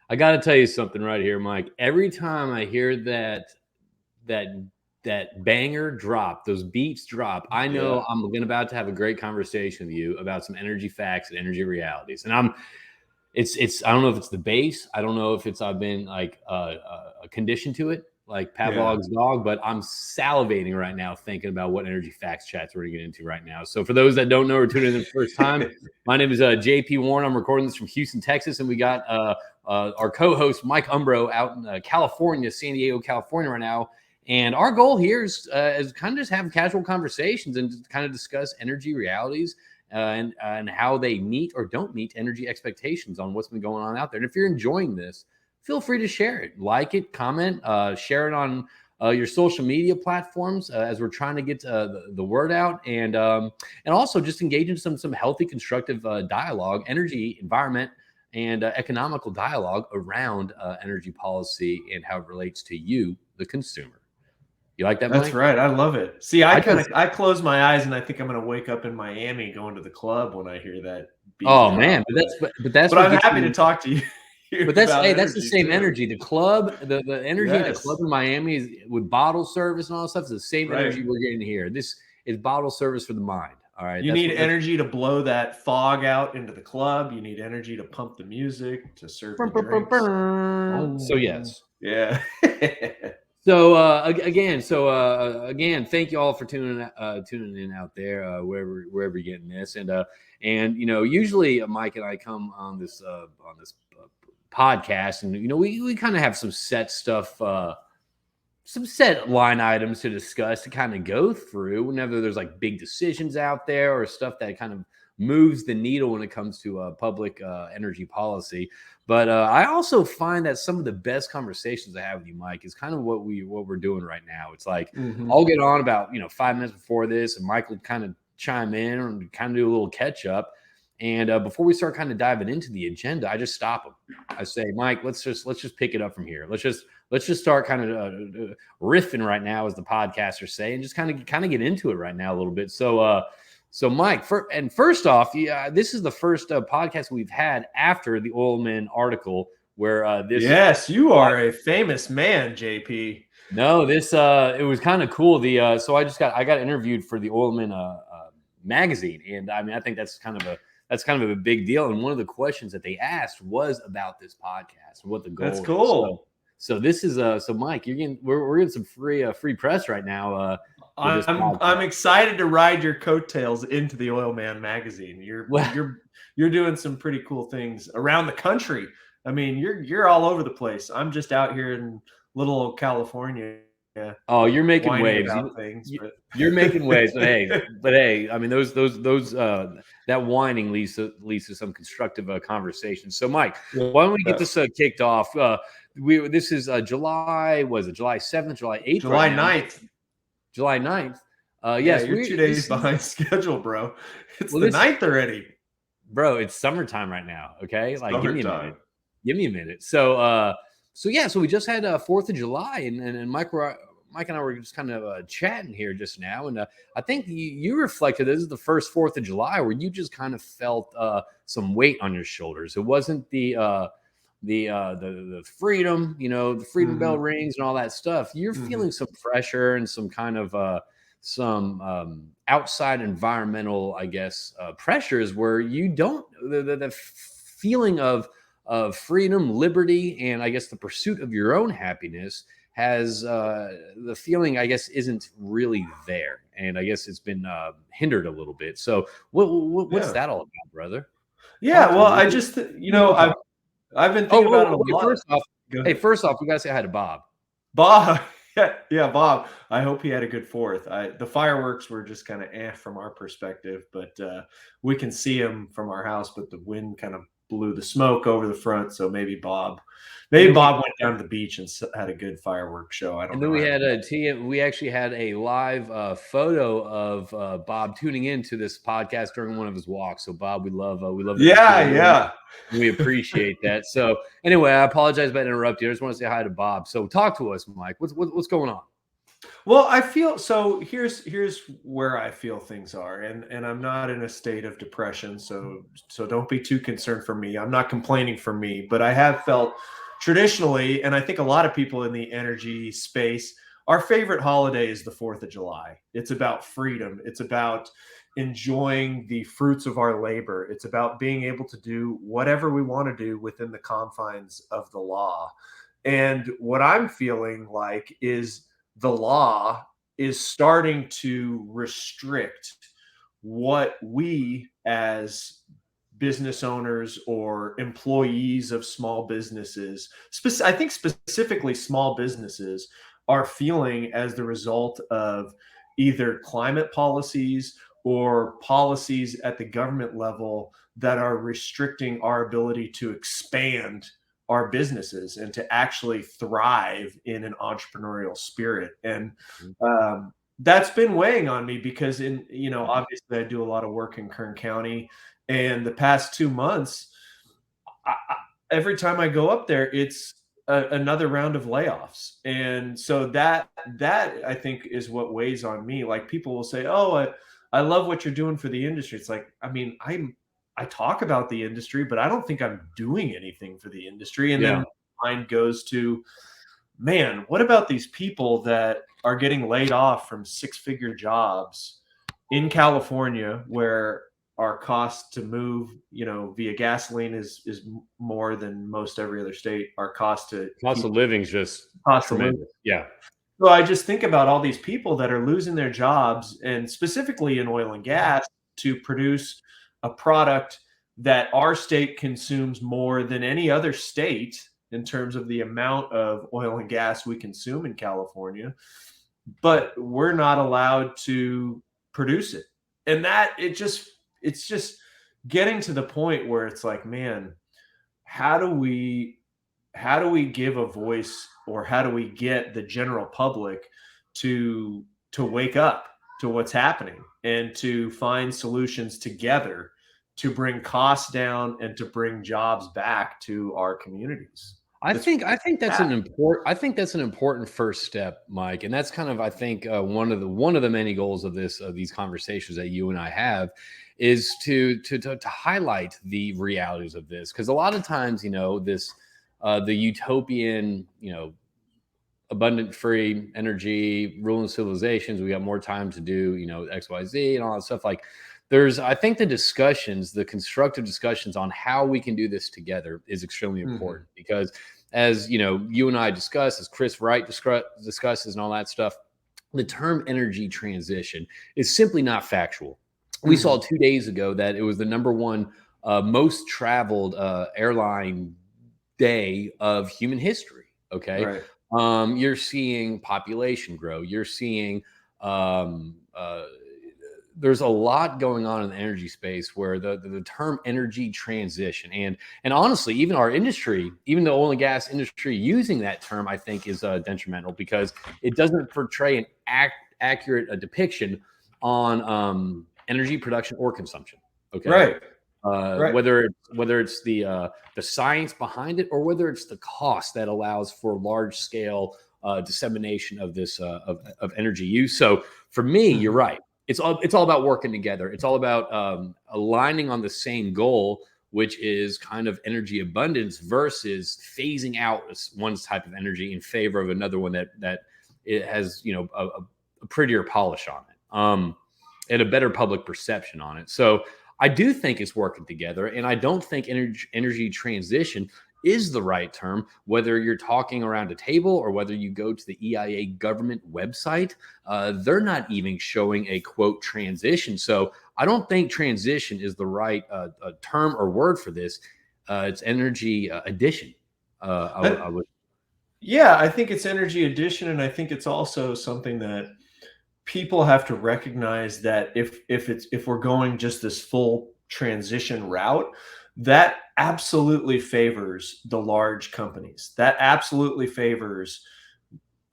I got to tell you something right here, Mike. Every time I hear that that banger drop, those beats drop, I know I'm about to have a great conversation with you about some energy facts and energy realities. And it's I don't know if it's the bass. I don't know if it's I've been like conditioned to it, like Pavlov's dog, but I'm salivating right now thinking about what energy facts chats we're gonna get into right now. So for those that don't know or tuning in the first time, my name is JP Warren. I'm recording this from Houston, Texas, and we got our co-host Mike Umbro out in California, San Diego, California right now. And our goal here is kind of just have casual conversations and kind of discuss energy realities and how they meet or don't meet energy expectations on what's been going on out there. And if you're enjoying this, feel free to share it, like it, comment, share it on your social media platforms as we're trying to get the word out, and also just engage in some healthy, constructive dialogue, energy, environment, and economical dialogue around energy policy and how it relates to you, the consumer. You like that, Mike? That's right. I love it. See, I close my eyes and I think I'm going to wake up in Miami going to the club when I hear that beat. Oh man, but I'm happy to talk to you. But that's the same energy. The club, the energy in the club in Miami is with bottle service and all that stuff is the same energy we're getting here. This is bottle service for the mind. All right. You need energy to blow that fog out into the club. You need energy to pump the music, to serve the drinks. So yes. Yeah. So again, thank you all for tuning in out there, wherever you're getting this, and usually Mike and I come on this podcast, and we kind of have some set stuff, some set line items to discuss to kind of go through whenever there's like big decisions out there or stuff that kind of moves the needle when it comes to public energy policy. But I also find that some of the best conversations I have with you, Mike, is kind of what we're doing right now. It's like I'll get on about 5 minutes before this, and Mike will kind of chime in and kind of do a little catch up. And before we start kind of diving into the agenda, I just stop him. I say, Mike, let's just pick it up from here. Let's just start kind of riffing right now, as the podcasters say, and just kind of get into it right now a little bit. So Mike, first off, this is the first podcast we've had after the Oilman article where this. Yes, you are a famous man, JP. No, this it was kind of cool. So I got interviewed for the Oilman magazine, and I mean I think that's kind of a big deal. And one of the questions that they asked was about this podcast and what the goal is. That's cool. So this is so Mike, we're getting some free press right now. I'm excited to ride your coattails into the Oilman magazine. You're doing some pretty cool things around the country. I mean, you're all over the place. I'm just out here in little old California. Oh, you're making waves. You're making waves, but hey, I mean those that whining leads to some constructive conversation. So, Mike, why don't we get this kicked off? This is July. Was it July 7th, July 8th, July 9th? July 9th. Yes, you're 2 days behind schedule, bro. It's the 9th already, bro. It's summertime right now. Okay, like give me a minute. Give me a minute. So we just had 4th of July, and Mike and I were just kind of chatting here just now, and I think you reflected this is the first 4th of July where you just kind of felt some weight on your shoulders. It wasn't the freedom, the freedom bell rings and all that stuff. You're feeling some pressure and some kind of some outside environmental, I guess, pressures where you don't the feeling of freedom, liberty, and I guess the pursuit of your own happiness has the feeling, I guess, isn't really there, and I guess it's been hindered a little bit. So what's that all about, brother? Yeah, well, I just I've been thinking about it a lot. First off, we gotta say hi to Bob. Bob, yeah, Bob. I hope he had a good 4th. The fireworks were just kind of from our perspective, but we can see them from our house. But the wind kind of blew the smoke over the front, so maybe Bob went down to the beach and had a good fireworks show. I don't know. And then we actually had a live photo of Bob tuning into this podcast during one of his walks. So Bob, we love yeah. We appreciate that. So anyway, I apologize about interrupting you. I just want to say hi to Bob. So talk to us, Mike. What's going on? Well, I feel so. Here's where I feel things are, and I'm not in a state of depression, so don't be too concerned for me. I'm not complaining for me, but I have felt traditionally, and I think a lot of people in the energy space, our favorite holiday is the 4th of July. It's about freedom. It's about enjoying the fruits of our labor. It's about being able to do whatever we want to do within the confines of the law. And what I'm feeling like is the law is starting to restrict what we as business owners or employees of small businesses, I think specifically small businesses, are feeling as the result of either climate policies or policies at the government level that are restricting our ability to expand our businesses and to actually thrive in an entrepreneurial spirit. And that's been weighing on me because obviously I do a lot of work in Kern County, and the past 2 months, every time I go up there, it's another round of layoffs. And so that I think is what weighs on me. Like, people will say, "Oh, I love what you're doing for the industry." It's like, I mean, I talk about the industry, but I don't think I'm doing anything for the industry. And Yeah. then mine goes to, man, what about these people that are getting laid off from six-figure jobs in California, where our cost to move, via gasoline is more than most every other state. Our cost to Cost keep of living's just cost of living. tremendous. Yeah. So I just think about all these people that are losing their jobs, and specifically in oil and gas, to produce a product that our state consumes more than any other state in terms of the amount of oil and gas we consume in California, but we're not allowed to produce it. And it's just getting to the point where it's like, man, how do we give a voice, or how do we get the general public to wake up to what's happening and to find solutions together to bring costs down and to bring jobs back to our communities? I think that's Yeah. an important first step, Mike, and that's kind of, I think, one of the many goals of these conversations that you and I have is to highlight the realities of this, because a lot of times, this the utopian, abundant free energy ruling civilizations, we got more time to do, XYZ and all that stuff. Like, I think the constructive discussions on how we can do this together is extremely Mhm. important, because as you and I discuss, as Chris Wright discusses and all that stuff, the term energy transition is simply not factual. We saw Mhm. 2 days ago that it was the number one most traveled airline day of human history. Okay. Right. You're seeing population grow. You're seeing um, uh, there's a lot going on in the energy space where the term energy transition, and honestly, even our industry, even the oil and gas industry, using that term, I think, is detrimental, because it doesn't portray an accurate depiction on energy production or consumption. Okay. Right. Right. Whether it's the science behind it, or whether it's the cost that allows for large scale dissemination of this of energy use. So for me, you're Mhm. right. It's all about working together. It's all about aligning on the same goal, which is kind of energy abundance versus phasing out one type of energy in favor of another one that it has a prettier polish on it, and a better public perception on it. So I do think it's working together, and I don't think energy transition is the right term, whether you're talking around a table or whether you go to the EIA government website. They're not even showing a quote transition. So I don't think transition is the right term or word for this. It's energy addition. I I- would. yeah, I think it's energy addition, and I think it's also something that people have to recognize, that if we're going just this full transition route, that absolutely favors the large companies. That absolutely favors,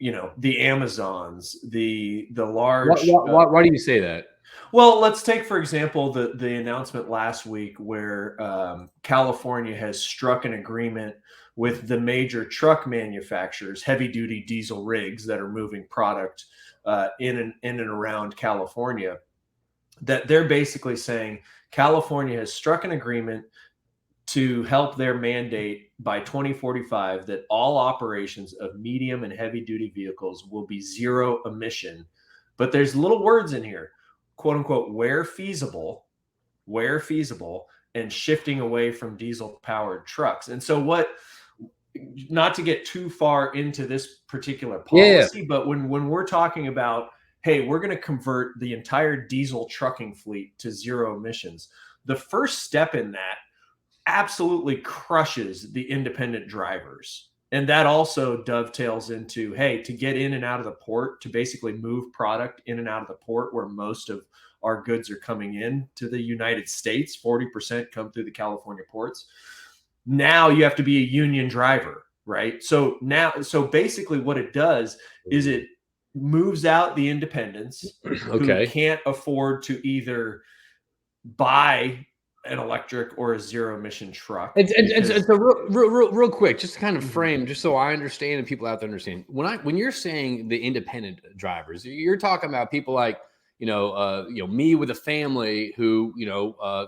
the Amazons, the Why, large. why, why why do you say that? Well, let's take, for example, the announcement last week where California has struck an agreement with the major truck manufacturers, heavy duty diesel rigs that are moving product in and around California, that they're basically saying California has struck an agreement to help their mandate by 2045 that all operations of medium and heavy duty vehicles will be zero emission. But there's little words in here, quote unquote, where feasible, and shifting away from diesel powered trucks. And so not to get too far into this particular policy, but when we're talking about, hey, we're going to convert the entire diesel trucking fleet to zero emissions, the first step in that absolutely crushes the independent drivers. And that also dovetails into, hey, to get in and out of the port, to basically move product in and out of the port where most of our goods are coming in to the United States, 40% come through the California ports. Now you have to be a union driver, right? So basically what it does is it moves out the independents who can't afford to either buy an electric or a zero emission truck. It's a real quick, just to kind of frame, just so I understand and people out there understand. When you're saying the independent drivers, you're talking about people like me with a family who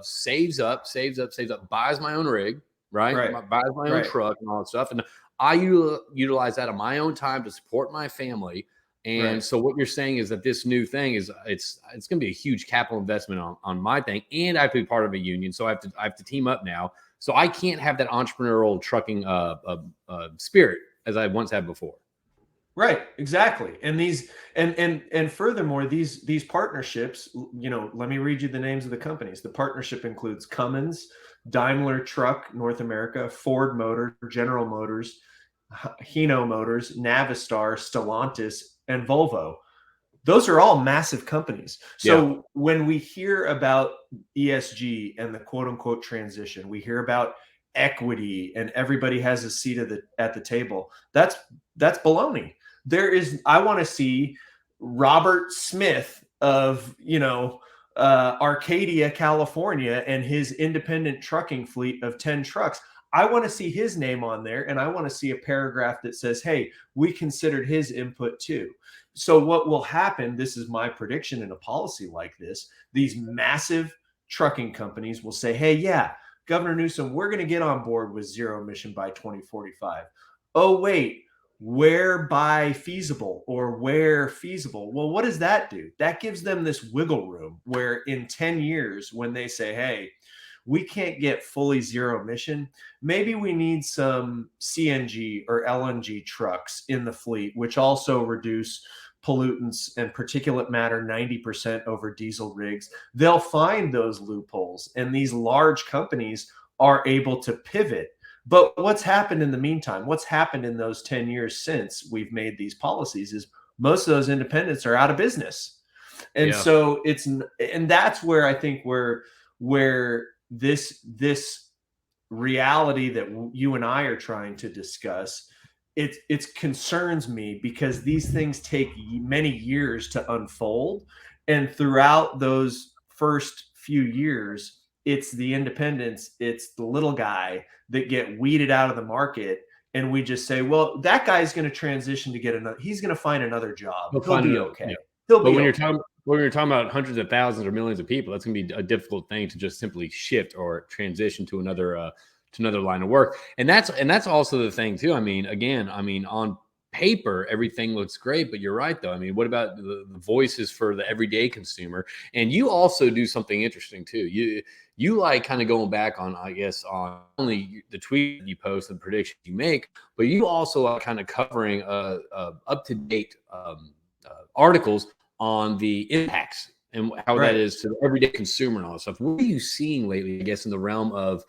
saves up, buys my own rig, right? Buys my own truck and all that stuff, and I utilize that on my own time to support my family. And so what you're saying is that this new thing is it's going to be a huge capital investment on my thing, and I have to be part of a union, so I have to team up now. So I can't have that entrepreneurial trucking spirit as I once had before. Right, exactly. And these and furthermore, these partnerships, let me read you the names of the companies. The partnership includes Cummins, Daimler Truck North America, Ford Motor, General Motors, Hino Motors, Navistar, Stellantis, and Volvo. Those are all massive companies. So when we hear about ESG and the quote unquote transition, we hear about equity and everybody has a seat at the table. That's baloney. I want to see Robert Smith of Arcadia, California, and his independent trucking fleet of 10 trucks. I want to see his name on there, and I want to see a paragraph that says, hey, we considered his input too. So what will happen, this is my prediction in a policy like this, these massive trucking companies will say, hey, yeah, Governor Newsom, we're going to get on board with zero emission by 2045. Oh, wait, whereby feasible or where feasible? Well, what does that do? That gives them this wiggle room where in 10 years, when they say, hey, we can't get fully zero emission, maybe we need some CNG or LNG trucks in the fleet, which also reduce pollutants and particulate matter 90% over diesel rigs. They'll find those loopholes, and these large companies are able to pivot. But what's happened in the meantime, what's happened in those 10 years since we've made these policies is most of those independents are out of business. And so that's where I think where this reality that you and I are trying to discuss, it concerns me, because these things take many years to unfold, and throughout those first few years, it's the independents, it's the little guy that get weeded out of the market, and we just say, well, that guy's going to transition to get he's going to find another job. He'll be okay. But when you're talking about hundreds of thousands or millions of people, that's going to be a difficult thing to just simply shift or transition to another line of work. And that's also the thing too. I mean, on paper, everything looks great, but you're right though. I mean, what about the voices for the everyday consumer? And you also do something interesting too. You like kind of going back on, I guess, on only the tweet you post and predictions you make, but you also are kind of covering up-to-date articles on the impacts and how that is to the everyday consumer and all that stuff. What are you seeing lately, I guess, in the realm of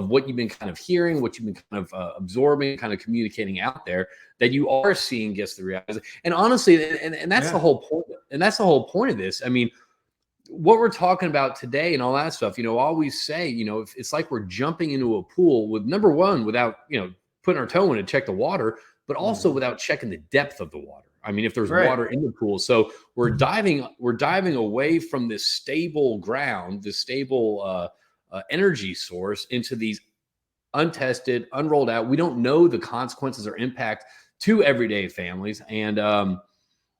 what you've been kind of hearing, what you've been kind of absorbing, kind of communicating out there, that you are seeing gets the reality? And honestly, and that's the whole point. And that's the whole point of this. I mean, what we're talking about today and all that stuff, I always say, it's like we're jumping into a pool with, number one, without, putting our toe in to check the water, but also without checking the depth of the water. I mean, if there's water in the pool. So we're diving away from this stable ground, this stable energy source, into these untested, unrolled out. We don't know the consequences or impact to everyday families. And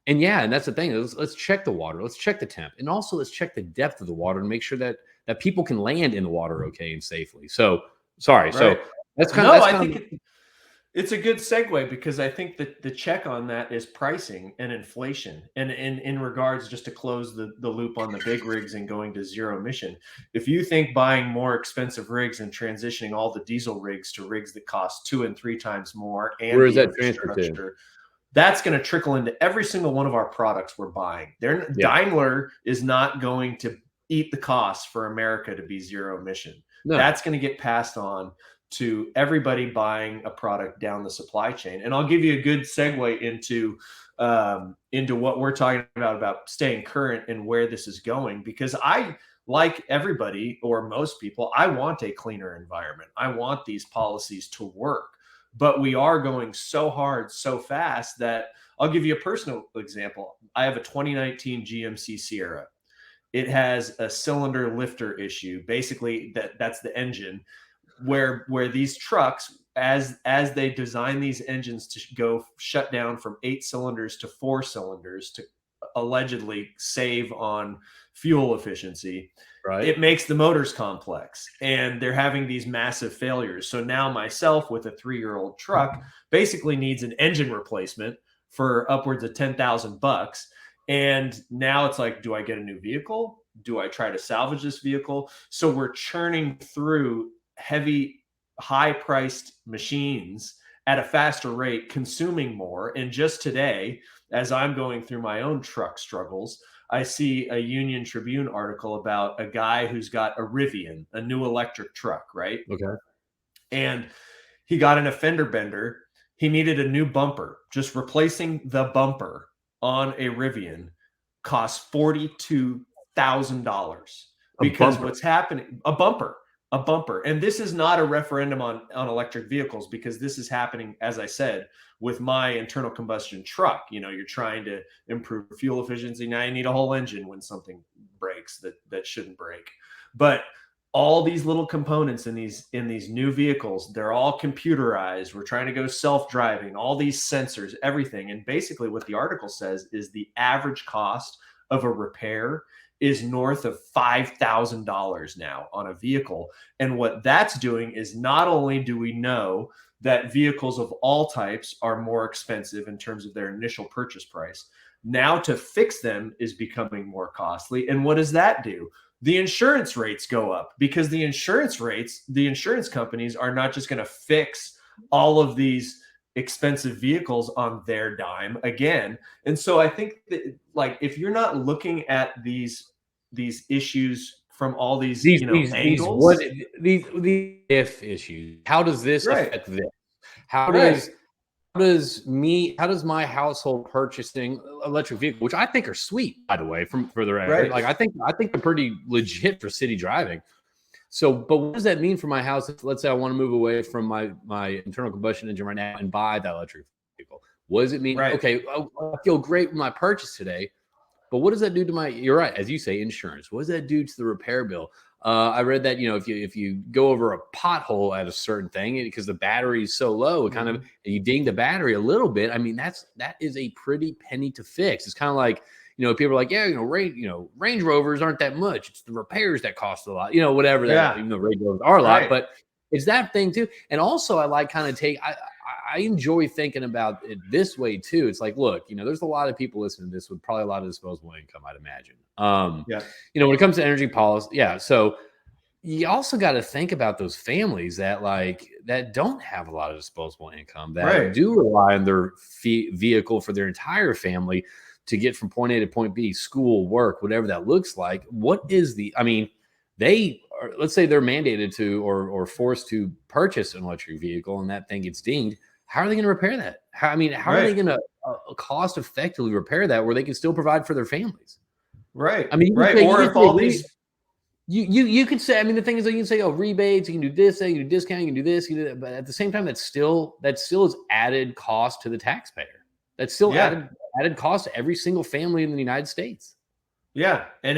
yeah, and that's the thing. Let's check the water. Let's check the temp, and also let's check the depth of the water and make sure that people can land in the water okay and safely. So sorry. Right. So that's kind of No, that's I kind think of it's a good segue because I think that the check on that is pricing and inflation. And in regards, just to close the loop on the big rigs and going to zero emission, if you think buying more expensive rigs and transitioning all the diesel rigs to rigs that cost 2 and 3 times more and where is the that transfer to? infrastructure, that's going to trickle into every single one of our products we're buying. Yeah. Daimler is not going to eat the cost for America to be zero emission. No. That's going to get passed on to everybody buying a product down the supply chain. And I'll give you a good segue into what we're talking about staying current and where this is going, because I, like everybody or most people, I want a cleaner environment. I want these policies to work, but we are going so hard so fast that I'll give you a personal example. I have a 2019 GMC Sierra. It has a cylinder lifter issue. Basically, that's the engine where these trucks, as they design these engines to go shut down from 8 cylinders to 4 cylinders to allegedly save on fuel efficiency, Right. it makes the motors complex, and they're having these massive failures. So now myself with a 3-year-old truck basically needs an engine replacement for upwards of $10,000. And now it's like, do I get a new vehicle? Do I try to salvage this vehicle? So we're churning through heavy, high-priced machines at a faster rate, consuming more. And just today, as I'm going through my own truck struggles, I see a Union Tribune article about a guy who's got a Rivian, a new electric truck, right? Okay. And he got in a fender bender. He needed a new bumper. Just replacing the bumper on a Rivian costs $42,000 because what's happening, a bumper. And this is not a referendum on electric vehicles, because this is happening, as I said, with my internal combustion truck. You're trying to improve fuel efficiency. Now you need a whole engine when something breaks that shouldn't break. But all these little components in these new vehicles, they're all computerized. We're trying to go self-driving, all these sensors, everything. And basically what the article says is the average cost of a repair is north of $5,000 now on a vehicle. And what that's doing is, not only do we know that vehicles of all types are more expensive in terms of their initial purchase price, now to fix them is becoming more costly. And what does that do? The insurance rates go up, because the insurance companies are not just going to fix all of these expensive vehicles on their dime again. And so I think that, like, if you're not looking at these issues from all these angles, these if issues, how does this affect this? How does my household purchasing electric vehicle, which I think are sweet, by the way, for the record, like I think they're pretty legit for city driving. So, but what does that mean for my house? Let's say I want to move away from my internal combustion engine right now and buy that electric vehicle. What does it mean? Okay, I feel great with my purchase today, but what does that do to my? You're right, as you say, insurance. What does that do to the repair bill? I read that if you go over a pothole at a certain thing because the battery is so low, it kind of you ding the battery a little bit. I mean, that is a pretty penny to fix. It's kind of like, people are like, yeah, Range Rovers aren't that much. It's the repairs that cost a lot, whatever that, even though Range Rovers are a lot, but it's that thing too. And also I like kind of I enjoy thinking about it this way too. It's like, look, there's a lot of people listening to this with probably a lot of disposable income, I'd imagine. When it comes to energy policy, so you also got to think about those families that don't have a lot of disposable income, that do rely on their vehicle for their entire family to get from point A to point B, school, work, whatever that looks like. Let's say they're mandated to or forced to purchase an electric vehicle and that thing gets dinged. How are they going to repair that? How are they going to cost effectively repair that where they can still provide for their families? Right. I mean, you could say, the thing is that you can say, rebates, you can do this, you can do discount, you can do this, you can do that. But at the same time, that still is added cost to the taxpayer. That's still added cost to every single family in the United States. Yeah. And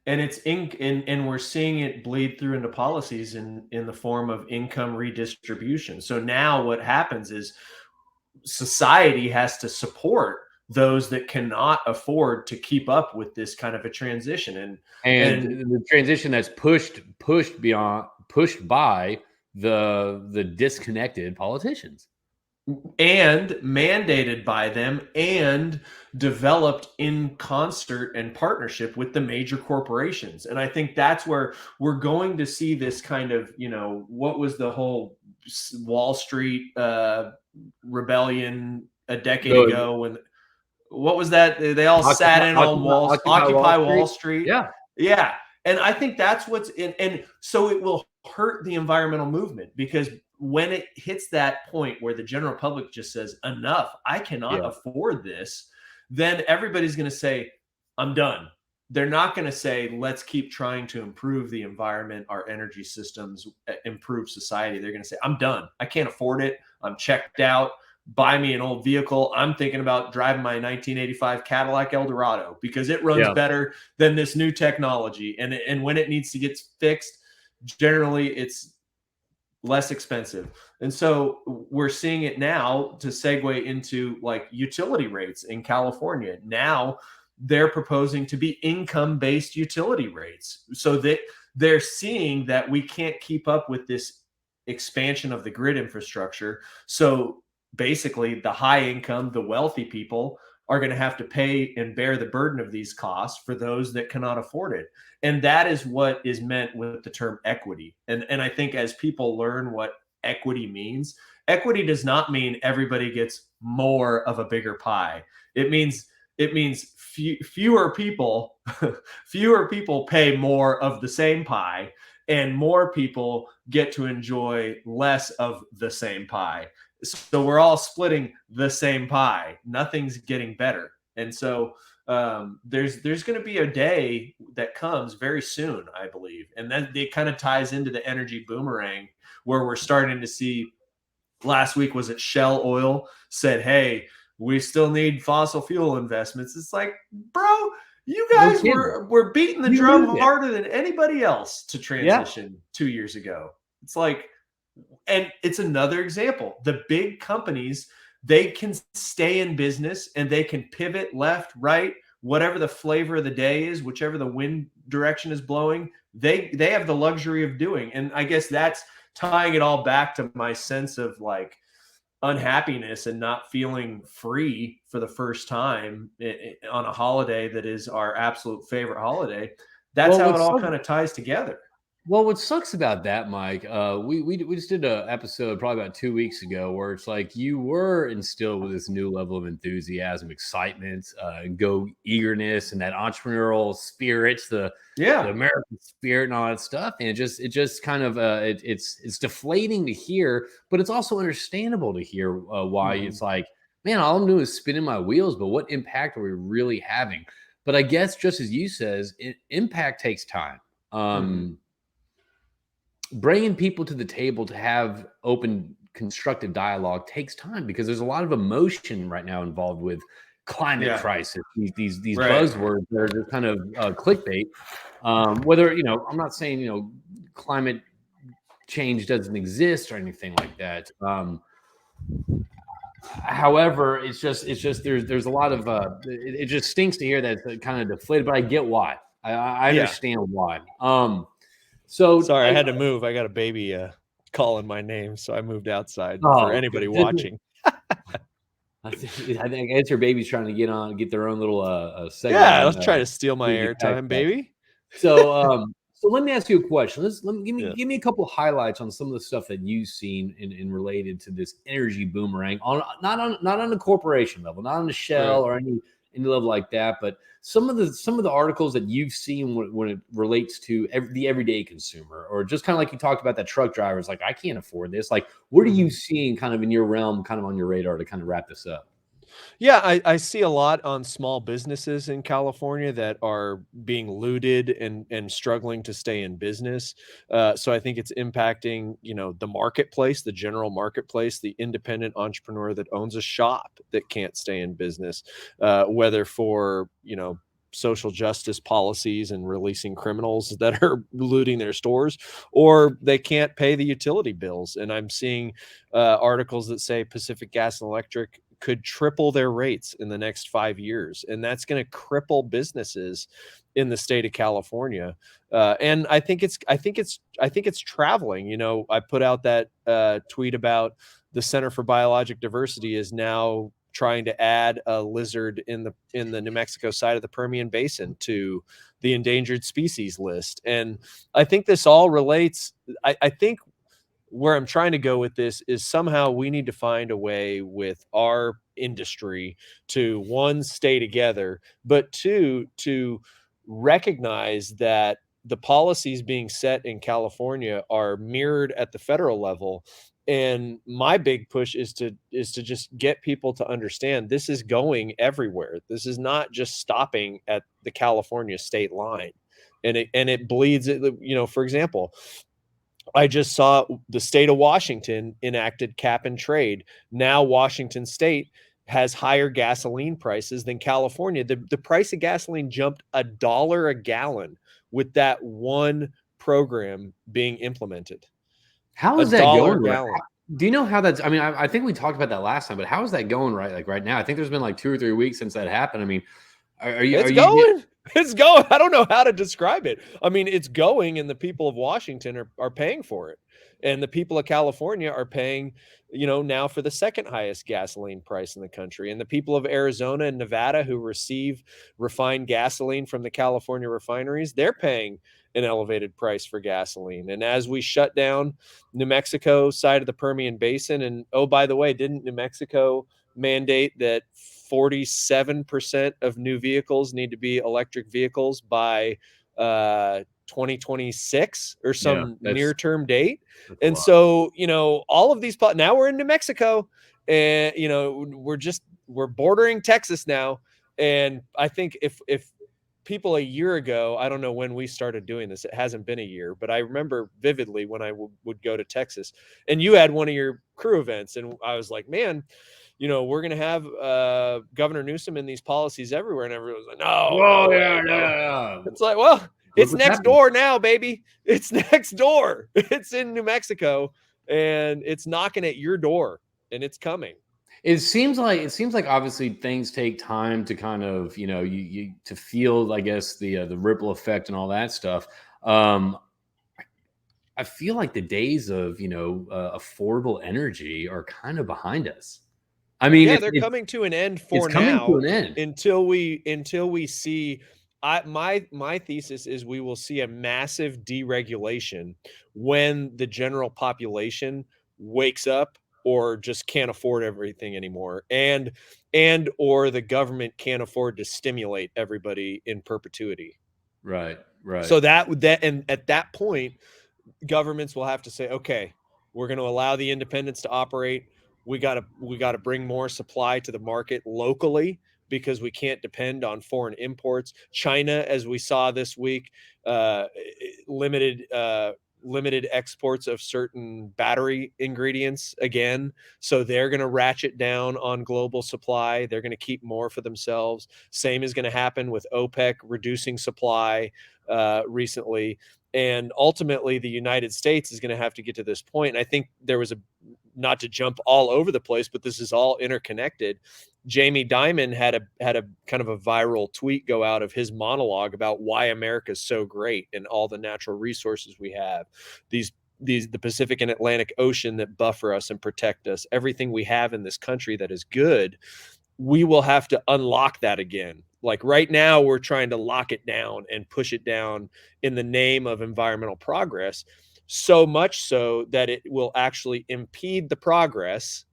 and it's and we're seeing it bleed through into policies in the form of income redistribution. So now what happens is society has to support those that cannot afford to keep up with this kind of a transition. And And the transition that's pushed by the disconnected politicians. and mandated by them and developed in concert and partnership with the major corporations. And I think that's where we're going to see this kind of, what was the whole Wall Street rebellion a decade The ago, when what was that? They all sat in on Occupy Wall Occupy Wall Street. Street. Yeah. Yeah. And I think that's what's in. And so it will hurt the environmental movement, because when it hits that point where the general public just says, enough, I cannot Yeah. afford this, then everybody's going to say, I'm done. They're not going to say, let's keep trying to improve the environment, our energy systems, improve society. They're going to say, I'm done. I can't afford it. I'm checked out. Buy me an old vehicle. I'm thinking about driving my 1985 Cadillac Eldorado because it runs Yeah. better than this new technology. And when it needs to get fixed, generally it's less expensive. And so we're seeing it now, to segue into like utility rates in California. Now they're proposing to be income-based utility rates, so that they're seeing that we can't keep up with this expansion of the grid infrastructure. So basically the high income, the wealthy people are going to have to pay and bear the burden of these costs for those that cannot afford it. And that is what is meant with the term equity. And I think as people learn what equity means, equity does not mean everybody gets more of a bigger pie. It means fewer people fewer people pay more of the same pie, and more people get to enjoy less of the same pie. So we're all splitting the same pie. Nothing's getting better. And so there's going to be a day that comes very soon, I believe, and then it kind of ties into the energy boomerang, where we're starting to see. Last week, was it Shell Oil said, hey, we still need fossil fuel investments. It's like, bro, you guys were beating the drum harder than anybody else to transition 2 years ago. It's like, and it's another example. The big companies, they can stay in business and they can pivot left, right, whatever the flavor of the day is, whichever the wind direction is blowing, they have the luxury of doing. And I guess that's tying it all back to my sense of like unhappiness and not feeling free for the first time on a holiday that is our absolute favorite holiday. That's how it all kind of ties together. Well, what sucks about that, Mike, we just did an episode probably about 2 weeks ago where it's like you were instilled with this new level of enthusiasm, excitement, go eagerness, and that entrepreneurial spirit, the American spirit, and all that stuff. And it just kind of it's deflating to hear, but it's also understandable to hear why it's like, man, all I'm doing is spinning my wheels, but what impact are we really having? But I guess just as you says, impact takes time. Bringing people to the table to have open, constructive dialogue takes time, because there's a lot of emotion right now involved with climate crisis. These buzzwords that are just kind of clickbait. Whether I'm not saying climate change doesn't exist or anything like that. However, it's just there's a lot of it just stinks to hear that it's kind of deflated. But I get why. I understand why. So sorry, I had to move. I got a baby calling my name, so I moved outside for anybody watching. I think it's your baby's trying to get their own little segment. Yeah, let's try to steal my airtime, baby. So let me ask you a question. Give me a couple highlights on some of the stuff that you've seen in related to this energy boomerang not on the corporation level, not on the Shell or any level like that, but some of the articles that you've seen when it relates to the everyday consumer, or just kind of like you talked about that truck driver is like, I can't afford this. Like, what are you seeing kind of in your realm, kind of on your radar to kind of wrap this up? Yeah, I see a lot on small businesses in California that are being looted and struggling to stay in business. So I think it's impacting, the marketplace, the general marketplace, the independent entrepreneur that owns a shop that can't stay in business, whether for, social justice policies and releasing criminals that are looting their stores, or they can't pay the utility bills. And I'm seeing articles that say Pacific Gas and Electric could triple their rates in the next 5 years, and that's going to cripple businesses in the state of California. And I think it's traveling. You know, I put out that tweet about the Center for Biologic Diversity is now trying to add a lizard in the New Mexico side of the Permian Basin to the endangered species list. And I think this all relates. I think where I'm trying to go with this is somehow we need to find a way with our industry to, one, stay together, but two, to recognize that the policies being set in California are mirrored at the federal level. And my big push is to just get people to understand this is going everywhere. This is not just stopping at the California state line. And it bleeds it, you know. For example, I just saw the state of Washington enacted cap and trade. Now Washington state has higher gasoline prices than California. The price of gasoline jumped $1 a gallon with that one program being implemented. How A is that dollar going right? gallon. Do you know how that's? I mean, I think we talked about that last time, but how is that going right? Like right now, I think there's been like 2 or 3 weeks since that happened. I mean, are you? It's Are you? going. It's going. I don't know how to describe it. I mean, it's going, and the people of Washington are paying for it. And the people of California are paying, you know, now for the second highest gasoline price in the country. And the people of Arizona and Nevada who receive refined gasoline from the California refineries, they're paying an elevated price for gasoline. And as we shut down New Mexico side of the Permian Basin, and oh, by the way, didn't New Mexico mandate that 47% of new vehicles need to be electric vehicles by 2026 or Yeah, some near term date? that's a And lot. so, you know, all of these, now we're in New Mexico, and, you know, we're bordering Texas now. And I think if people a year ago, I don't know when we started doing this, it hasn't been a year, but I remember vividly when I would go to Texas, and you had one of your crew events, and I was like, man, you know, we're going to have Governor Newsom in these policies everywhere. And everyone's like, no, Oh no yeah, way, no. yeah. It's like, well, Look it's what's next happening. door now, baby. It's next door. It's in New Mexico, and it's knocking at your door, and it's coming. It seems like obviously things take time to kind of, you know, you to feel, I guess, the ripple effect and all that stuff. I feel like the days of, you know, affordable energy are kind of behind us. I mean, Yeah, they're coming to an end it's for coming to now an end. until we see. My thesis is we will see a massive deregulation when the general population wakes up or just can't afford everything anymore, and or the government can't afford to stimulate everybody in perpetuity. Right, right. So and at that point, governments will have to say, okay, we're going to allow the independents to operate. We got to bring more supply to the market locally because we can't depend on foreign imports. China, as we saw this week, uh, limited limited exports of certain battery ingredients again. So they're going to ratchet down on global supply. They're going to keep more for themselves. Same is going to happen with OPEC reducing supply recently. And ultimately, the United States is going to have to get to this point. And I think there was not to jump all over the place, but this is all interconnected. Jamie Dimon had a kind of a viral tweet go out of his monologue about why America is so great and all the natural resources we have, the Pacific and Atlantic Ocean that buffer us and protect us, everything we have in this country that is good. We will have to unlock that again. Like right now, we're trying to lock it down and push it down in the name of environmental progress, so much so that it will actually impede the progress.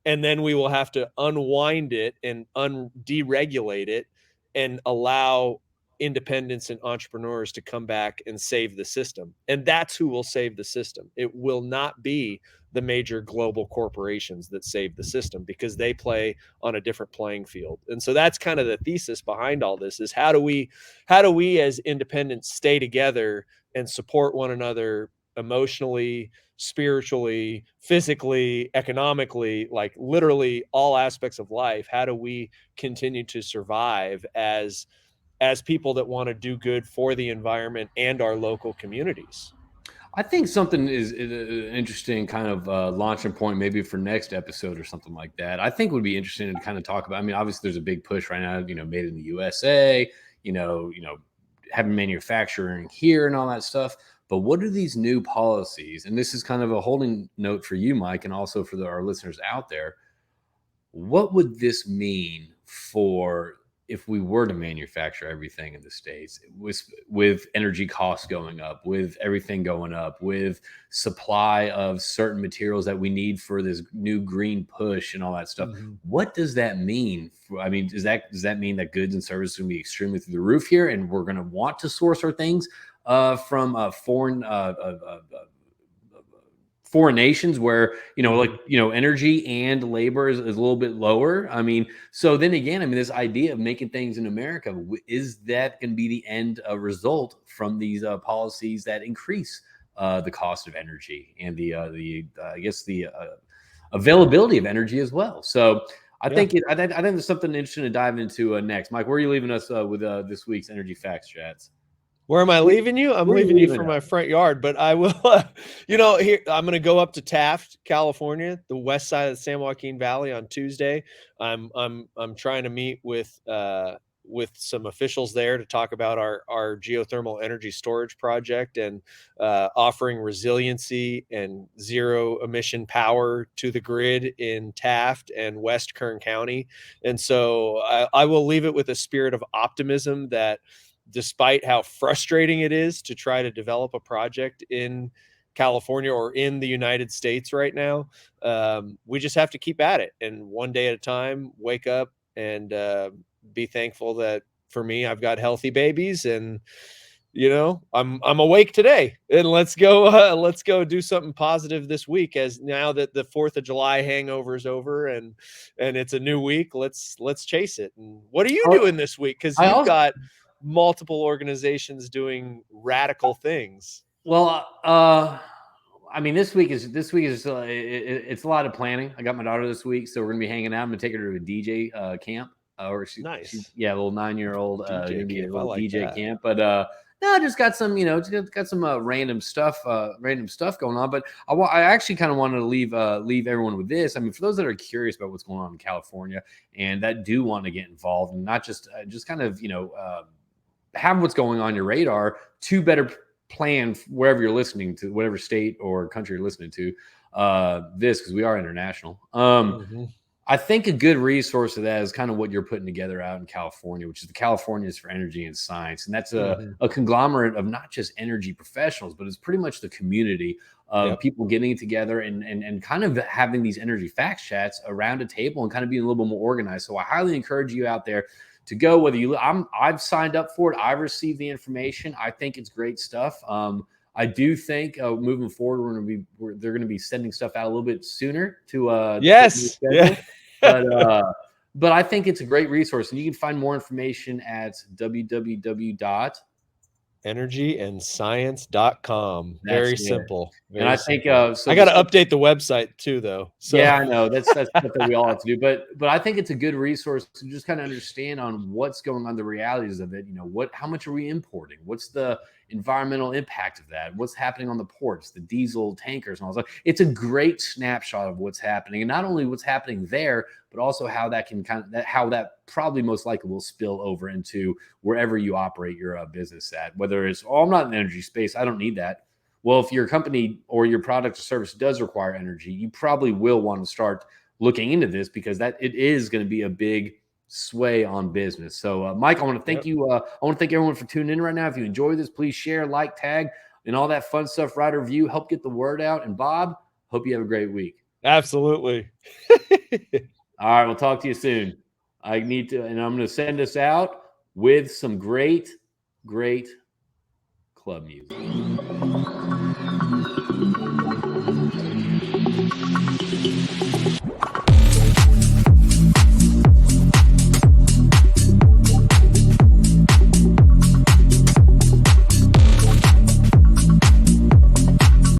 And then we will have to unwind it and deregulate it and allow independents and entrepreneurs to come back and save the system. And that's who will save the system. It will not be the major global corporations that save the system because they play on a different playing field. And so that's kind of the thesis behind all this is how do we as independents stay together and support one another emotionally, spiritually, physically, economically, like literally all aspects of life. How do we continue to survive as as people that want to do good for the environment and our local communities. I think something is an interesting kind of launching point, maybe for next episode or something like that. I think would be interesting to kind of talk about. I mean, obviously, there's a big push right now, made in the USA, having manufacturing here and all that stuff. But what are these new policies? And this is kind of a holding note for you, Mike, and also for our listeners out there. What would this mean for if we were to manufacture everything in the States with energy costs going up, with everything going up, with supply of certain materials that we need for this new green push and all that stuff? What does that mean? I mean, does that mean that goods and services are going to be extremely through the roof here, and we're going to want to source our things from foreign nations where, energy and labor is a little bit lower? I mean, so then again, I mean, this idea of making things in America, is that going to be the end result from these policies that increase the cost of energy and the availability of energy as well? So I think there's something interesting to dive into next. Mike, where are you leaving us with this week's Energy Facts Chats? Where am I leaving you? I'm leaving you from my front yard, but I will, here, I'm going to go up to Taft, California, the west side of the San Joaquin Valley on Tuesday. I'm trying to meet with some officials there to talk about our geothermal energy storage project and offering resiliency and zero emission power to the grid in Taft and West Kern County. And so I will leave it with a spirit of optimism that, despite how frustrating it is to try to develop a project in California or in the United States right now, we just have to keep at it, and one day at a time, wake up and be thankful that, for me, I've got healthy babies, and I'm awake today, and let's go do something positive this week, as now that the 4th of July hangover is over and it's a new week. Let's chase it. And what are you doing this week? Because you've got multiple organizations doing radical things. Well, I mean, this week is it's a lot of planning. I got my daughter this week, so we're gonna be hanging out. I'm gonna take her to a DJ camp. Nice. A little 9-year-old DJ camp. camp. But no, I just got some, random stuff going on. But I actually kind of wanted to leave everyone with this. I mean, for those that are curious about what's going on in California and that do want to get involved, and not just kind of have what's going on your radar to better plan wherever you're listening to, whatever state or country you're listening to this, because we are international. I think a good resource of that is kind of what you're putting together out in California, which is the Californians for Energy and Science. And that's a conglomerate of not just energy professionals, but it's pretty much the community of people getting together and kind of having these energy facts chats around a table and kind of being a little bit more organized. So I highly encourage you out there to go, whether I've signed up for it. I've received the information. I think it's great stuff. I do think moving forward, they're going to be sending stuff out a little bit sooner to yes. But I think it's a great resource, and you can find more information at www.energyandscience.com. Very simple. I think I got to update the website too, though. So. Yeah, I know that's something we all have to do. But I think it's a good resource to just kind of understand on what's going on, the realities of it. How much are we importing? What's the environmental impact of that? What's happening on the ports, the diesel tankers, and all that stuff? It's a great snapshot of what's happening, and not only what's happening there, but also how that can how that probably most likely will spill over into wherever you operate your business at. Whether it's, I'm not in the energy space, I don't need that. Well, if your company or your product or service does require energy, you probably will want to start looking into this, because it is going to be a big sway on business. So, Mike, I want to thank you. I want to thank everyone for tuning in right now. If you enjoy this, please share, like, tag, and all that fun stuff. Write a review, help get the word out. And Bob, hope you have a great week. Absolutely. All right, we'll talk to you soon. I need to, and I'm going to send us out with some great club music.